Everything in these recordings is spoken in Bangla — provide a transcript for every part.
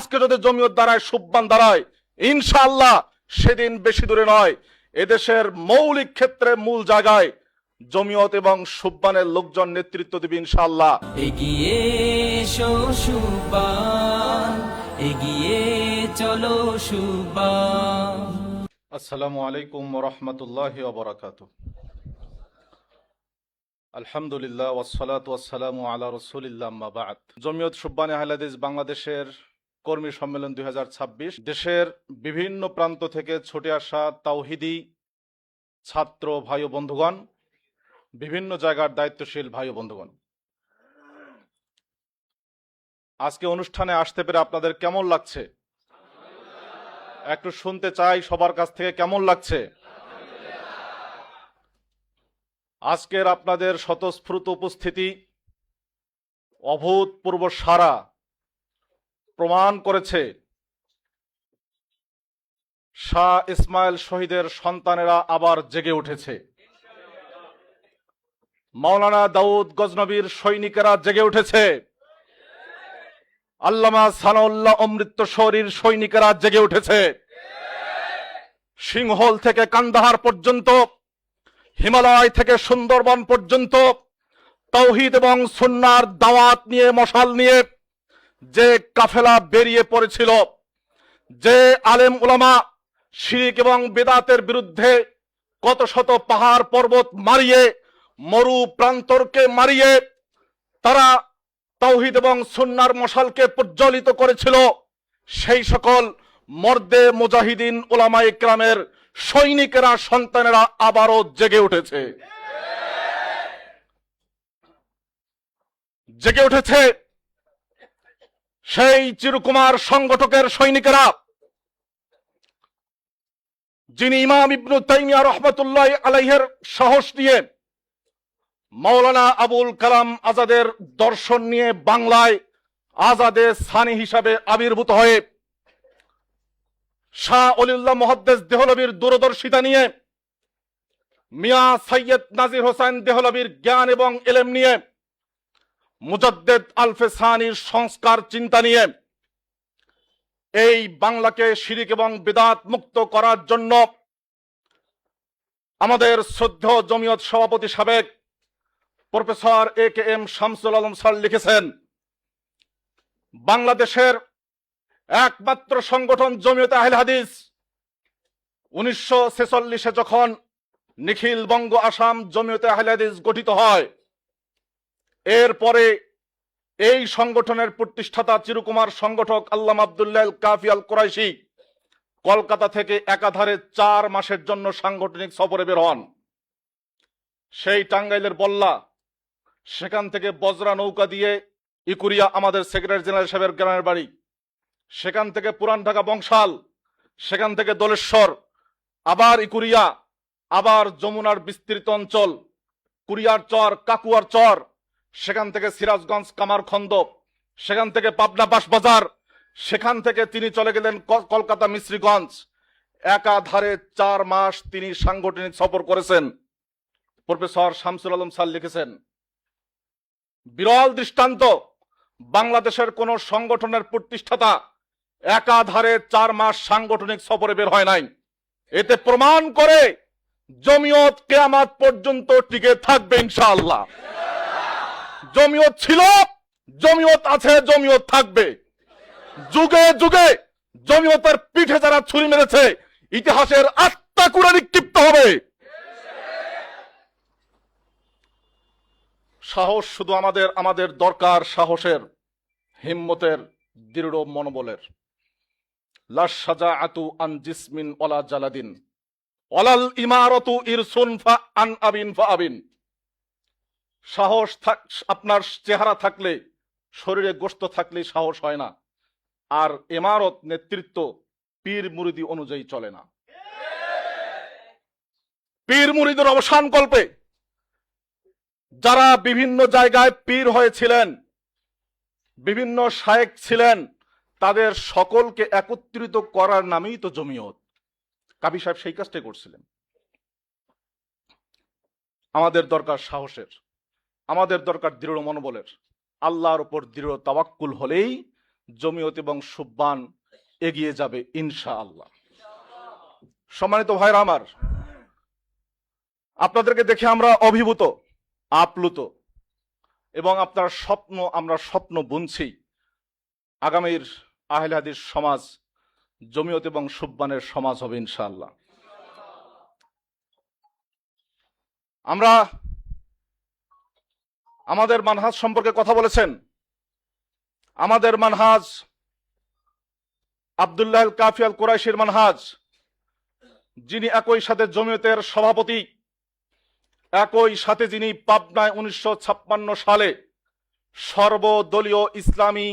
আজকে যদি জমিয়ত দাঁড়ায়, সুববান দাঁড়ায়, ইনশাআল্লাহ সেদিন বেশি দূরে নয়, এদেশের মৌলিক ক্ষেত্রে মূল জায়গায় জমিয়ত এবং সুববানের লোকজন নেতৃত্ব দিবে ইনশাআল্লাহ। এগিয়ে এসো সুববান, এগিয়ে চলো সুববান। আসসালামু আলাইকুম ওয়া রাহমাতুল্লাহি ওয়া বারাকাতুহু। আলহামদুলিল্লাহ ওয়াসসালাতু ওয়াসসালামু আলা রাসূলিল্লাহ, আম্মা বা'দ। জমিয়ত সুববানে আহলে হাদিস বাংলাদেশের কর্মী সম্মেলন 2026 দেশের বিভিন্ন প্রান্ত থেকে ছুটে আসা তাওহীদি ছাত্র ভাই ও বন্ধুগণ, বিভিন্ন জায়গার দায়িত্বশীল ভাই ও বন্ধুগণ, আজকে অনুষ্ঠানে আসতে পেরে আপনাদের কেমন লাগছে? একটু শুনতে চাই সবার কাছ থেকে, কেমন লাগছে? আজকের আপনাদের স্বতঃস্ফূর্ত উপস্থিতি অভূতপূর্ব সাড়া প্রমাণ করেছে শাহ ইসমাইল শহীদের সন্তানেরা আবার জেগে উঠেছে। মাওলানা দাউদ গজনবীর সৈনিকেরা জেগে উঠেছে। আল্লামা সানাউল্লাহ অমৃতসরীর সৈনিকেরা জেগে উঠেছে। সিংহল থেকে কান্দাহার পর্যন্ত, হিমালয় থেকে সুন্দরবন পর্যন্ত তাওহীদ এবং সুন্নাহর দাওয়াত নিয়ে, মশাল নিয়ে যে কাফেলা বেরিয়ে পড়েছিল, যে আলেম উলামা শিরক এবং বিদআতের বিরুদ্ধে কত শত পাহাড় পর্বত মারিয়ে, মরু প্রান্তরকে মারিয়ে তারা তাওহীদ এবং সুন্নাহর মশালকে প্রজ্বলিত করেছিল, সেই সকল মর্দে মুজাহিদিন উলামা ইকরামের সৈনিকেরা, সন্তানেরা আবারও জেগে উঠেছে। জেগে উঠেছে সেই চিরকুমার সংগঠকের সৈনিকেরা, যিনি ইমাম ইবনু তাইমিয়া রাহমাতুল্লাহি আলাইহির সাহস নিয়ে, মাওলানা আবুল কালাম আজাদের দর্শন নিয়ে বাংলায় আজাদে সানি হিসাবে আবির্ভূত হয়ে, শাহ ওলিউল্লাহ মুহাদ্দিস দেহলভীর দূরদর্শিতা নিয়ে, মিয়া সৈয়দ নাজির হোসেন দেহলভীর জ্ঞান এবং ইলম নিয়ে, মুজাদ্দেদ আলফে সানির সংস্কার চিন্তা নিয়ে এই বাংলাকে শিরক এবং বিদআত মুক্ত করার জন্য আমাদের শ্রদ্ধেয় জমিয়ত সভাপতি সাবেক professor AKM Shamsul Alam sir লিখেছেন, বাংলাদেশের একমাত্র সংগঠন জমিয়তে আহলে হাদিস 1946-এ যখন নিখিল বঙ্গ আসাম জমিয়তে আহলে হাদিস গঠিত হয়, এরপরে এই সংগঠনের প্রতিষ্ঠাতা চিরকুমার সংগঠক আল্লামা আব্দুল্লাহ আল কাফি আল কুরাইশি কলকাতা থেকে একাধারে 4 মাসের জন্য সাংগঠনিক সফরে বের হন। সেই টাঙ্গাইলের বল্লা, সেখান থেকে বজরা নৌকা দিয়ে ইকুরিয়া আমাদের সেক্রেটারি জেনারেল সাহেবের গ্রামের বাড়ি, সেখান থেকে পুরান ঢাকা বংশাল, সেখান থেকে দোলেশ্বর, আবার ইকুরিয়া, আবার যমুনার বিস্তৃত অঞ্চল, কুরিয়ার চর, কাকুয়ার চর, সেখান থেকে সিরাজগঞ্জ কামারখন্দ, সেখান থেকে পাবনা বাসবাজার, সেখান থেকে তিনি চলে গেলেন কলকাতা মিশ্রীগঞ্জ। একাধারে 4 মাস তিনি সাংগঠনিক সফর করেছেন। প্রফেসর শামসুল আলম স্যার লিখেছেন, বিরল দৃষ্টান্ত, বাংলাদেশের কোন সংগঠনের প্রতিষ্ঠাতা একাধারে 4 মাস সাংগঠনিক সফরে বের হয় নাই। এতে প্রমাণ করে জমিয়ত কিয়ামত পর্যন্ত টিকে থাকবে ইনশাআল্লাহ। জমিয়ত ছিল, জমিয়ত আছে, জমিয়ত থাকবে। যুগে যুগে জমিয়তের পিঠে যারা ছুরি মেরেছে, ইতিহাসের আত্মা কুড়ে নিক্ষিপ্ত হবে। সাহস শুধু আমাদের দরকার, সাহসের, হিম্মতের, দৃঢ় মনোবলের। লা শাজাআতু আন জিসমিন ওয়ালা জালাদিন ওয়ালাল ইমারাতু ইরসুন ফা আন আবিন ফা আবিন। সাহস আপনার চেহারা থাকলে, শরীরে গোশত থাকলে সাহস হয় না। আর ইমারত, নেতৃত্ব পীর মুরিদি অনুযায়ী চলে না। পীর মুরিদের অবসান কল্পে যারা বিভিন্ন জায়গায় পীর হয়েছিলেন, বিভিন্ন শায়েখ ছিলেন, তাদের সকলকে একত্রিত করার নামেই তো জমিয়ত। কাবি সাহেব সেই কাজটাই করছিলেন। আমাদের দরকার সাহসের, আমাদের দরকার দৃঢ় মনোবলের। আল্লাহর উপর দৃঢ় তাওয়াক্কুল হলেই জমিয়ত এবং সুব্বান এগিয়ে যাবে ইনশাআল্লাহ। সম্মানিত ভাইরা আমার, আপনাদেরকে দেখে আমরা অভিভূত, আপ্লুত, এবং আপনার স্বপ্ন, আমরা স্বপ্ন বুনছি আগামীর আহলে হাদিস সমাজ জমিয়ত এবং সুব্বানের সমাজ হবে ইনশাআল্লাহ। আমরা আমাদের মানহাজ সম্পর্কে কথা বলেছেন। আমাদের মানহাজ আব্দুল্লাহ আল কাফি আল কুরাইশির মানহাজ, যিনি একই সাথে জমিয়তের সভাপতি, একই সাথে যিনি পাবনায় 1956 সালে সর্বদলীয় ইসলামী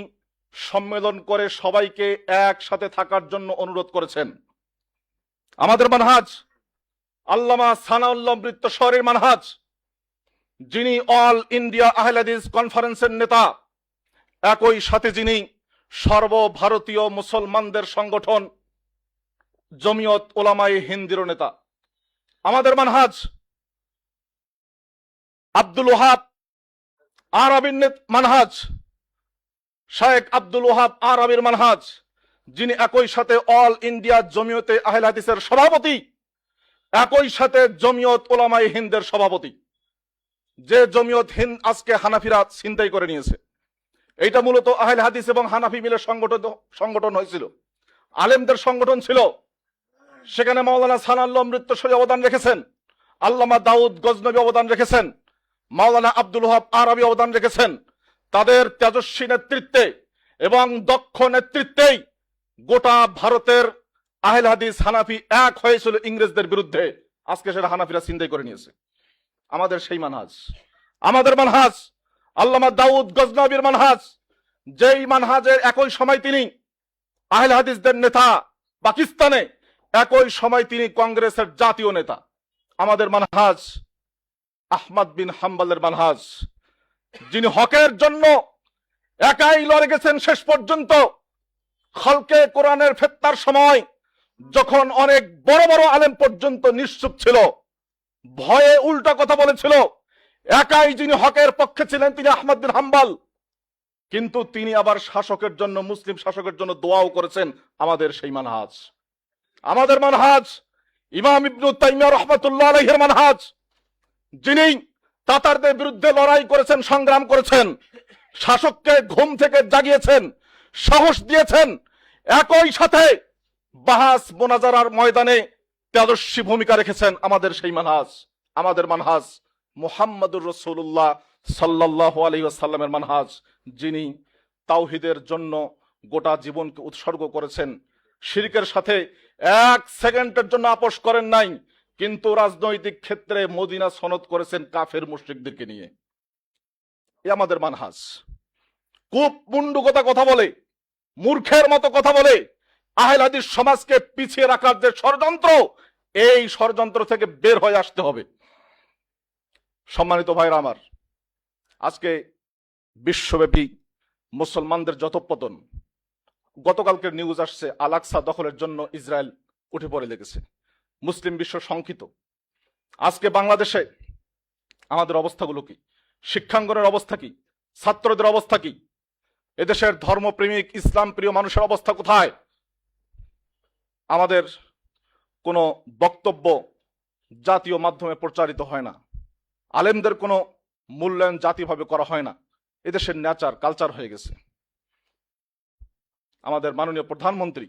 সম্মেলন করে সবাইকে একসাথে থাকার জন্য অনুরোধ করেছেন। আমাদের মানহাজ আল্লামা সানাউল্লাহ অমৃতসরের মানহাজ, যিনি অল ইন্ডিয়া আহলে হাদিস কনফারেন্সের নেতা, একই সাথে যিনি সর্বভারতীয় মুসলমানদের সংগঠন জমিয়ত উলামায়ে হিন্দের নেতা। আমাদের মানহাজ আব্দুল ওহাব আরবির মানহাজ, শেখ আব্দুল ওহাব আরবির মানহাজ, যিনি একই সাথে অল ইন্ডিয়া জমিয়তে আহলে হাদিসের সভাপতি, একই সাথে জমিয়ত উলামায়ে হিন্দের সভাপতি। যে জমিয়ত হিন্দ আজকে হানাফিরা ছিনতাই করে নিয়েছে, এইটা মূলত আহলে হাদিস এবং হানাফি মিলে সংগঠন হয়েছিল, আলেমদের সংগঠন ছিল। সেখানে মাওলানা সানাউল্লাহ অমৃতসরী অবদান রেখেছেন, আল্লামা দাউদ গজনবী অবদান রেখেছেন, মাওলানা আব্দুল ওহাব আরবি অবদান রেখেছেন। তাদের তেজস্বী নেতৃত্বে এবং দক্ষ নেতৃত্বেই গোটা ভারতের আহলে হাদিস হানাফি এক হয়েছিল ইংরেজদের বিরুদ্ধে। আজকে সেটা হানাফিরা ছিনতাই করে নিয়েছে। আমাদের সেই মানহাজ, আমাদের মানহাজ আল্লামা দাউদ গজনবীর মানহাজ, যেই মানহাজের একই সময় তিনি আহলে হাদিসদের নেতা পাকিস্তানে, একই সময় তিনি কংগ্রেসের জাতীয় নেতা। আমাদের মানহাজ আহমদ বিন হাম্বলের মানহাজ, যিনি হকের জন্য একাই লড়ে গেছেন শেষ পর্যন্ত। খলকে কোরআনের ফেতনার সময় যখন অনেক বড় বড় আলেম পর্যন্ত নিশ্চুপ ছিল, ভয়ে উল্টা কথা বলেছিল, একাই যিনি হকের পক্ষে ছিলেন তিনি আহমদ বিন হাম্বল। কিন্তু তিনি আবার শাসকের জন্য, মুসলিম শাসকের জন্য দোয়াও করেছেন। আমাদের সেই মানহাজ, আমাদের মানহাজ ইমাম ইবনু তাইমিয়া রাহমাতুল্লাহ আলাইহির মানহাজ, যিনি তাতারদের বিরুদ্ধে লড়াই করেছেন, সংগ্রাম করেছেন, শাসককে ঘুম থেকে জাগিয়েছেন, সাহস দিয়েছেন। একই সাথে বাহাস মোনাজারার ময়দানে তেজস্বী ভূমিকা রেখেছেন। আমাদের সেই মানহাজ, আমাদের মানহাজ মুহাম্মদুর রাসূলুল্লাহ সাল্লাল্লাহু আলাইহি ওয়াসাল্লামের মানহাজ, যিনি তাওহীদের জন্য গোটা জীবনকে উৎসর্গ করেছেন, শিরকের সাথে এক সেকেন্ডের জন্য আপোষ করেন নাই, কিন্তু রাজনৈতিক ক্ষেত্রে মদিনা সনদ করেছেন কাফের মুশরিকদেরকে নিয়ে। এ আমাদের মানহাজ। কূপ মুন্ডুকতা কথা বলে, মূর্খের মতো কথা বলে আহলে হাদিস সমাজকে পিছিয়ে রাখার যে ষড়যন্ত্র, এই ষড়যন্ত্র থেকে বের হয়ে আসতে হবে। সম্মানিত ভাইরা আমার, আজকে বিশ্বব্যাপী মুসলমানদের যত পতন, গতকালকের নিউজ আসছে আল আকসা দখলের জন্য ইসরায়েল উঠে পড়ে লেগেছে। মুসলিম বিশ্ব শঙ্কিত। আজকে বাংলাদেশে আমাদের অবস্থাগুলো কি? শিক্ষাঙ্গনের অবস্থা কি? ছাত্রদের অবস্থা কি? এদেশের ধর্মপ্রেমিক ইসলাম প্রিয় মানুষের অবস্থা কোথায়? আমাদের কোনো বক্তব্য জাতীয় মাধ্যমে প্রচারিত হয় না, আলেমদের কোনো মূল্যায়ন জাতীয়ভাবে করা হয় না। এদেশের নেচার কালচার হয়ে গেছে। আমাদের মাননীয় প্রধানমন্ত্রী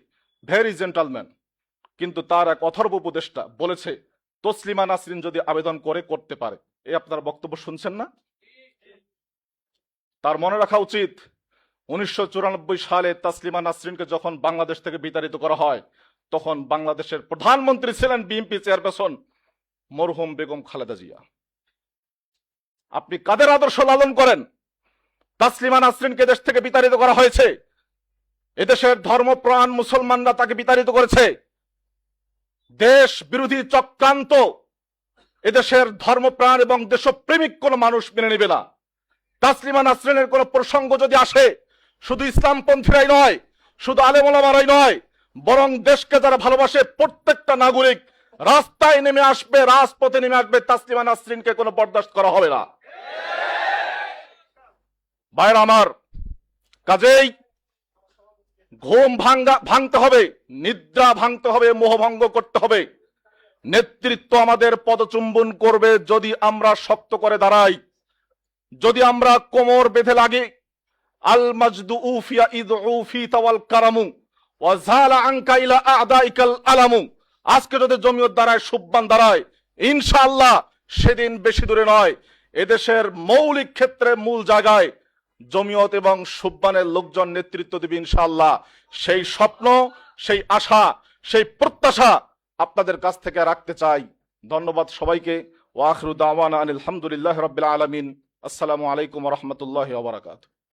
ভেরি জেন্টালম্যান, কিন্তু তার এক অথর্ব উপদেষ্টা বলেছে তসলিমা নাসরিন যদি আবেদন করে করতে পারে। এই আপনার বক্তব্য শুনছেন না? তার মনে রাখা উচিত 1994 সালে তসলিমা নাসরিনকে যখন বাংলাদেশ থেকে বিতাড়িত করা হয়, তখন বাংলাদেশের প্রধানমন্ত্রী ছিলেন বিএনপি চেয়ারপারসন মরহুম বেগম খালেদা জিয়া। আপনি কাদের আদর্শ লালন করেন? তসলিমা নাসরিনকে দেশ থেকে বিতাড়িত করা হয়েছে, এদেশের ধর্মপ্রাণ মুসলমানরা তাকে বিতাড়িত করেছে। দেশ বিরোধী চক্রান্ত এদেশের ধর্মপ্রাণ এবং দেশপ্রেমিক কোন মানুষ মেনে নেবে না। তসলিমা নাসরিনের কোন প্রসঙ্গ যদি আসে, শুধু ইসলামপন্থীরাই নয়, শুধু আলেম ওলামারাই নয়, বরং দেশকে যারা ভালোবাসে প্রত্যেকটা নাগরিক রাস্তায় নেমে আসবে, রাজপথে নেমে আসবে। তসলিমা নাসরিনকে কোনো বরদাস্ত করা হবে না। ভাইরা আমার, কাজেই ঘুম ভাঙতে হবে, নিদ্রা ভাঙতে হবে, মোহভঙ্গ করতে হবে। নেতৃত্ব আমাদের পদচুম্বন করবে যদি আমরা শক্ত করে দাঁড়াই, যদি আমরা কোমর বেঁধে লাগি। আল মাজদু উফিয়া ইদ উফি তাওয়াল কারামু ওয়া জালা আনকা ইলা আদাইকাল আলামু। আজকে যদি জমিয়ত দাঁড়ায়, সুববান দাঁড়ায়, ইনশাআল্লাহ সেদিন বেশি দূরে নয়, এদেশের মৌলিক ক্ষেত্রে মূল জায়গায় জমিয়ত এবং সুববানের লোকজন নেতৃত্ব দেবে ইনশাআল্লাহ। সেই স্বপ্ন, সেই আশা, সেই প্রত্যাশা আপনাদের কাছ থেকে রাখতে চাই। ধন্যবাদ সবাইকে। ওয়া আখিরু দাওয়ানা আনিল হামদুলিল্লাহি রাব্বিল আলামিন। আসসালামু আলাইকুম ওয়া রাহমাতুল্লাহি ওয়া বারাকাতুহু।